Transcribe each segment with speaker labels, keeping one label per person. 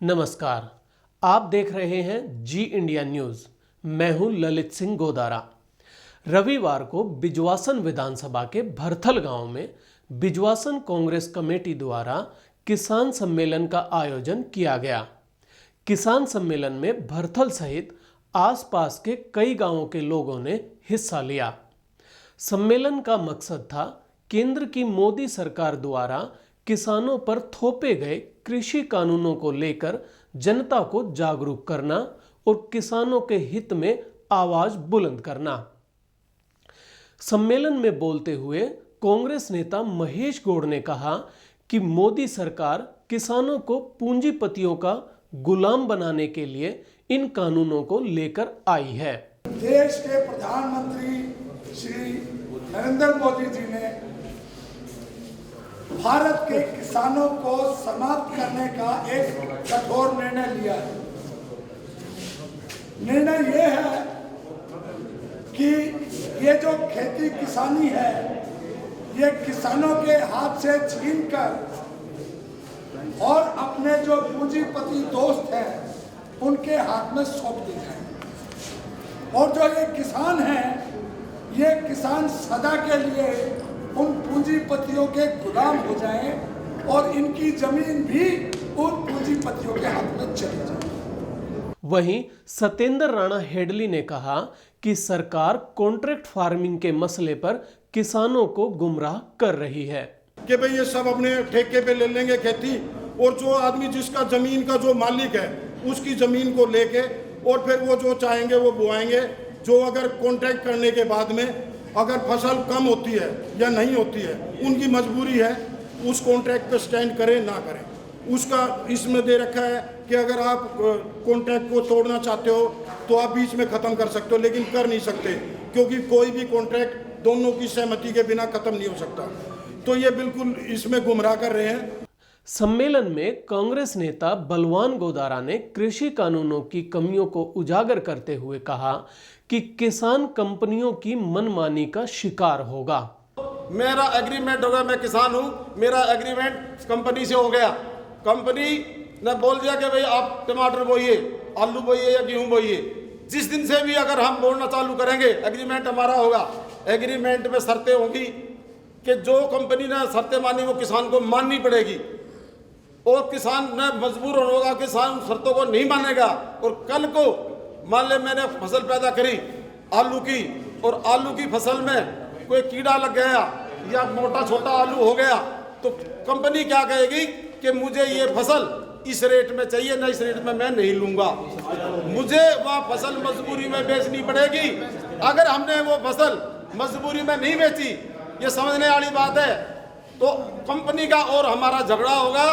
Speaker 1: नमस्कार, आप देख रहे हैं जी इंडिया न्यूज। मैं हूं ललित सिंह गोदारा। रविवार को बिजवासन विधानसभा के भरथल गांव में बिजवासन कांग्रेस कमेटी द्वारा किसान सम्मेलन का आयोजन किया गया। किसान सम्मेलन में भरथल सहित आसपास के कई गांवों के लोगों ने हिस्सा लिया। सम्मेलन का मकसद था केंद्र की मोदी सरकार द्वारा किसानों पर थोपे गए कृषि कानूनों को लेकर जनता को जागरूक करना और किसानों के हित में आवाज बुलंद करना। सम्मेलन में बोलते हुए कांग्रेस नेता महेश गौड़ ने कहा कि मोदी सरकार किसानों को पूंजीपतियों का गुलाम बनाने के लिए इन कानूनों को लेकर आई है।
Speaker 2: देश के प्रधानमंत्री श्री नरेंद्र मोदी जी ने भारत के किसानों को समाप्त करने का एक कठोर निर्णय लिया है। निर्णय ये है कि ये जो खेती किसानी है, ये किसानों के हाथ से छीनकर और अपने जो पूंजीपति दोस्त हैं उनके हाथ में सौंप दी जाए। और जो ये किसान हैं, ये किसान सदा के लिए उन पूंजीपतियों के गुलाम हो जाएं और इनकी जमीन भी उन पूंजीपतियों के हाथ में चली जाए।
Speaker 1: वहीं सत्येंद्र राणा हेडली ने कहा कि सरकार कॉन्ट्रैक्ट फार्मिंग के मसले पर किसानों को गुमराह कर रही है
Speaker 3: कि भाई ये सब अपने ठेके पे ले लेंगे खेती, और जो आदमी जिसका जमीन का जो मालिक है उसकी जमीन को लेके और फिर वो जो चाहेंगे वो बुआएंगे। जो अगर कॉन्ट्रैक्ट करने के बाद में अगर फसल कम होती है या नहीं होती है, उनकी मजबूरी है उस कॉन्ट्रैक्ट पे स्टैंड करें ना करें। उसका इसमें दे रखा है कि अगर आप कॉन्ट्रैक्ट को तोड़ना चाहते हो तो आप बीच में ख़त्म कर सकते हो, लेकिन कर नहीं सकते क्योंकि कोई भी कॉन्ट्रैक्ट दोनों की सहमति के बिना ख़त्म नहीं हो सकता। तो ये बिल्कुल इसमें गुमराह कर रहे हैं।
Speaker 1: सम्मेलन में कांग्रेस नेता बलवान गोदारा ने कृषि कानूनों की कमियों को उजागर करते हुए कहा कि किसान कंपनियों की मनमानी का शिकार होगा।
Speaker 4: मेरा एग्रीमेंट हो गया, मैं किसान हूं, मेरा एग्रीमेंट कंपनी से हो गया। कंपनी ने बोल दिया कि भाई आप टमाटर बोइए, आलू बोइए या गेहूं बोइए। जिस दिन से भी अगर हम बोना चालू करेंगे एग्रीमेंट हमारा होगा। एग्रीमेंट में शर्तें होंगी कि जो कंपनी ने शर्तें मानी वो किसान को माननी पड़ेगी, और किसान ने मजबूर होगा, किसान शर्तों को नहीं मानेगा। और कल को मान ले मैंने फसल पैदा करी आलू की, और आलू की फसल में कोई कीड़ा लग गया या मोटा छोटा आलू हो गया, तो कंपनी क्या कहेगी कि मुझे ये फसल इस रेट में चाहिए, ना इस रेट में मैं नहीं लूंगा। मुझे वह फसल मजबूरी में बेचनी पड़ेगी। अगर हमने वो फसल मजबूरी में नहीं बेची, ये समझने वाली बात है, तो कंपनी का और हमारा झगड़ा होगा।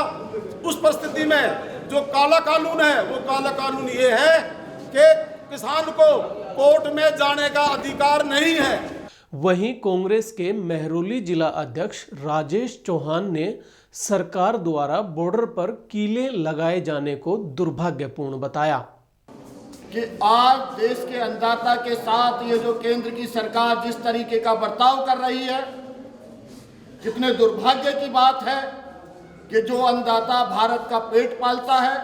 Speaker 4: उस परिस्थिति में जो काला कानून है, वो काला कानून ये है कि किसान को कोर्ट में जाने का अधिकार नहीं है।
Speaker 1: वहीं कांग्रेस के मेहरौली जिला अध्यक्ष राजेश चौहान ने सरकार द्वारा बॉर्डर पर कीले लगाए जाने को दुर्भाग्यपूर्ण बताया
Speaker 5: कि आज देश के अन्नदाता के साथ ये जो केंद्र की सरकार जिस तरीके का बर्ताव कर रही है, कितने दुर्भाग्य की बात है कि जो अन्नदाता भारत का पेट पालता है,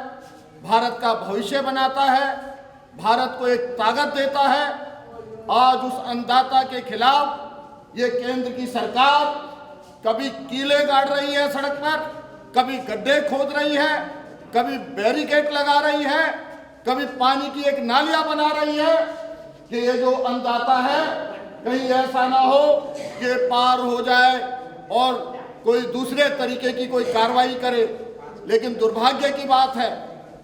Speaker 5: भारत का भविष्य बनाता है, भारत को एक ताकत देता है, आज उस अन्नदाता के खिलाफ ये केंद्र की सरकार कभी कीले गाड़ रही है सड़क पर, कभी गड्ढे खोद रही है, कभी बैरिकेड लगा रही है, कभी पानी की एक नालियां बना रही है कि ये जो अन्नदाता है कहीं ऐसा ना हो कि पार हो जाए और कोई दूसरे तरीके की कोई कार्रवाई करे। लेकिन दुर्भाग्य की बात है,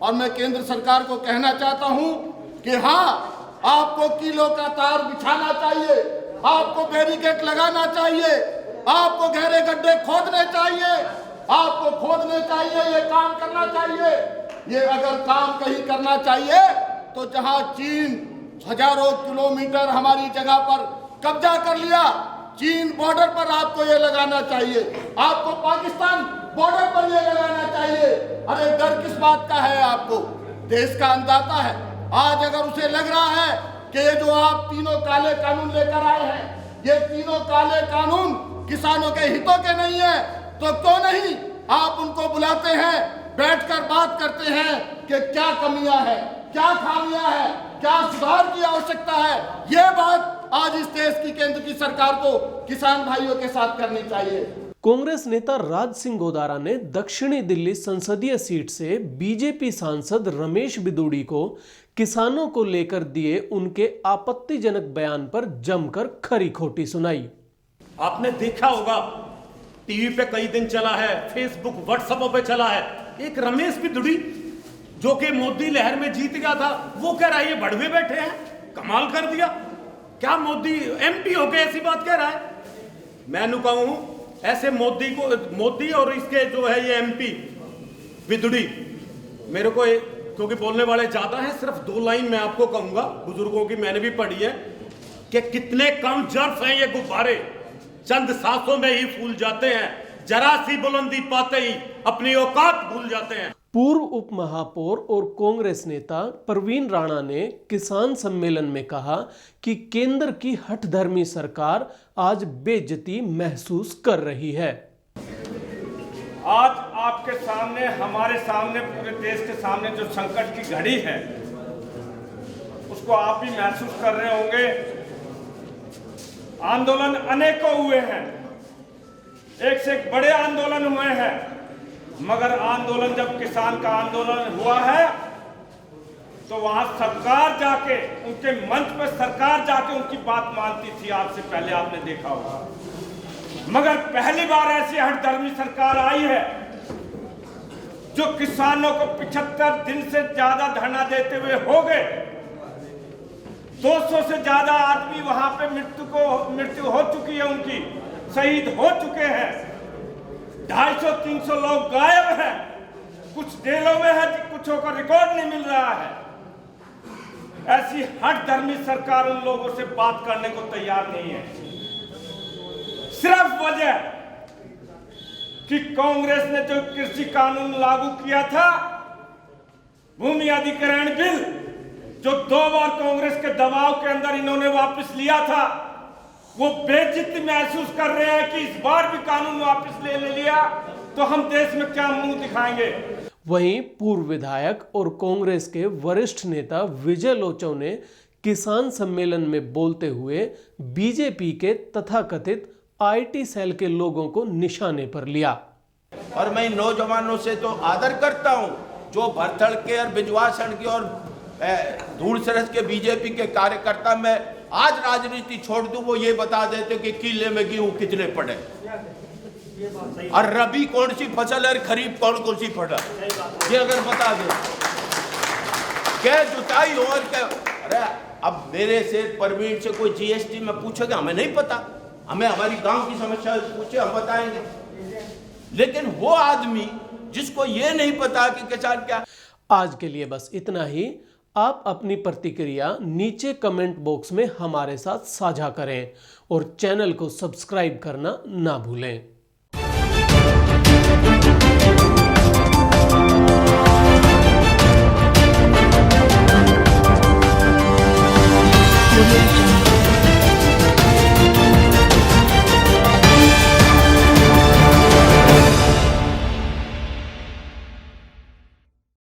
Speaker 5: और मैं केंद्र सरकार को कहना चाहता हूं कि हाँ, आपको कीलों का तार बिछाना चाहिए, आपको बैरिकेड लगाना चाहिए, आपको गहरे गड्ढे खोदने चाहिए, आपको खोदने चाहिए, ये काम करना चाहिए। ये अगर काम कहीं करना चाहिए तो जहां चीन हजारों किलोमीटर हमारी जगह पर कब्जा कर लिया, चीन बॉर्डर पर आपको ये लगाना चाहिए, आपको पाकिस्तान बॉर्डर पर ये लगाना चाहिए। अरे डर किस बात का है आपको? देश का अन्नदाता है। आज अगर उसे लग रहा है कि ये जो आप तीनों काले कानून लेकर आए हैं, ये तीनों काले कानून किसानों के हितों के नहीं है, तो क्यों नहीं आप उनको बुलाते हैं, बैठकर बात करते हैं कि क्या कमियां है, क्या खामियां है, क्या सुधार की आवश्यकता है। यह बात आज इस देश की केंद्र की सरकार को किसान भाइयों के साथ करनी चाहिए।
Speaker 1: कांग्रेस नेता राज सिंह गोदारा ने दक्षिणी दिल्ली संसदीय सीट से बीजेपी सांसद रमेश बिदूड़ी को किसानों को लेकर दिए उनके आपत्तिजनक बयान पर जमकर खरी खोटी सुनाई।
Speaker 6: आपने देखा होगा, टीवी पे कई दिन चला है, फेसबुक व्हाट्सएप पे चला है, एक रमेश बिदूड़ी जो कि मोदी लहर में जीत गया था, वो कह रहा है ये भड़वे बैठे हैं, कमाल कर दिया। क्या मोदी एमपी होके ऐसी बात कह रहा है? मैं नु कहूं ऐसे मोदी और इसके जो है ये एमपी बिदूड़ी, मेरे को क्योंकि बोलने वाले ज्यादा हैं, सिर्फ 2 लाइन मैं आपको कहूंगा, बुजुर्गों की मैंने भी पढ़ी है, कि कितने कम जर्फ हैं ये गुब्बारे, चंद सांसों में ही फूल जाते हैं, जरा सी बुलंदी पाते ही अपनी औकात भूल जाते हैं।
Speaker 1: पूर्व उप महापौर और कांग्रेस नेता परवीन राणा ने किसान सम्मेलन में कहा कि केंद्र की हठधर्मी सरकार आज बेइज्जती महसूस कर रही है।
Speaker 7: आज आपके सामने, हमारे सामने, पूरे देश के सामने जो संकट की घड़ी है उसको आप भी महसूस कर रहे होंगे। आंदोलन अनेकों हुए हैं, एक से एक बड़े आंदोलन हुए हैं, मगर आंदोलन जब किसान का आंदोलन हुआ है तो वहां सरकार जाके, उनके मंच पर सरकार जाके उनकी बात मानती थी। आपसे पहले आपने देखा होगा, मगर पहली बार ऐसी हठधर्मी सरकार आई है जो किसानों को 75 दिन से ज्यादा धरना देते हुए हो गए। 200 से ज्यादा आदमी वहां पे मृत्यु हो चुकी है, उनकी शहीद हो चुके हैं। 250-300 लोग गायब हैं, कुछ जेलों में है, कुछ का रिकॉर्ड नहीं मिल रहा है। ऐसी हठधर्मी सरकार उन लोगों से बात करने को तैयार नहीं है। सिर्फ वजह कि कांग्रेस ने जो कृषि कानून लागू किया था, भूमि अधिग्रहण बिल, जो 2 बार कांग्रेस के दबाव के अंदर इन्होंने वापस लिया था, वो बेइज्जती महसूस कर रहे हैं कि इस बार भी कानून वापस ले लिया तो हम देश में क्या मुंह दिखाएंगे।
Speaker 1: वहीं पूर्व विधायक और कांग्रेस के वरिष्ठ नेता विजय लोचौ ने किसान सम्मेलन में बोलते हुए बीजेपी के तथाकथित आईटी सेल के लोगों को निशाने पर लिया।
Speaker 8: और मैं नौजवानों से तो आदर करता हूं जो भरथल के और बिजवासन के और धूलसरस के बीजेपी के कार्यकर्ता में आज राजनीति छोड़ दूं, वो ये बता देते कि किले में गेहूं कितने पड़े और रबी कौन सी फसल है, खरीफ कौन सी फसल, ये अगर बता दे क्या जुताई हो और क्या। अरे अब मेरे से परवीन से कोई जीएसटी में पूछेगा, हमें नहीं पता, हमें हमारी गांव की समस्या पूछे, हम बताएंगे। लेकिन वो आदमी जिसको ये नहीं पता कि किसान क्या।
Speaker 1: आज के लिए बस इतना ही। आप अपनी प्रतिक्रिया नीचे कमेंट बॉक्स में हमारे साथ साझा करें और चैनल को सब्सक्राइब करना ना भूलें।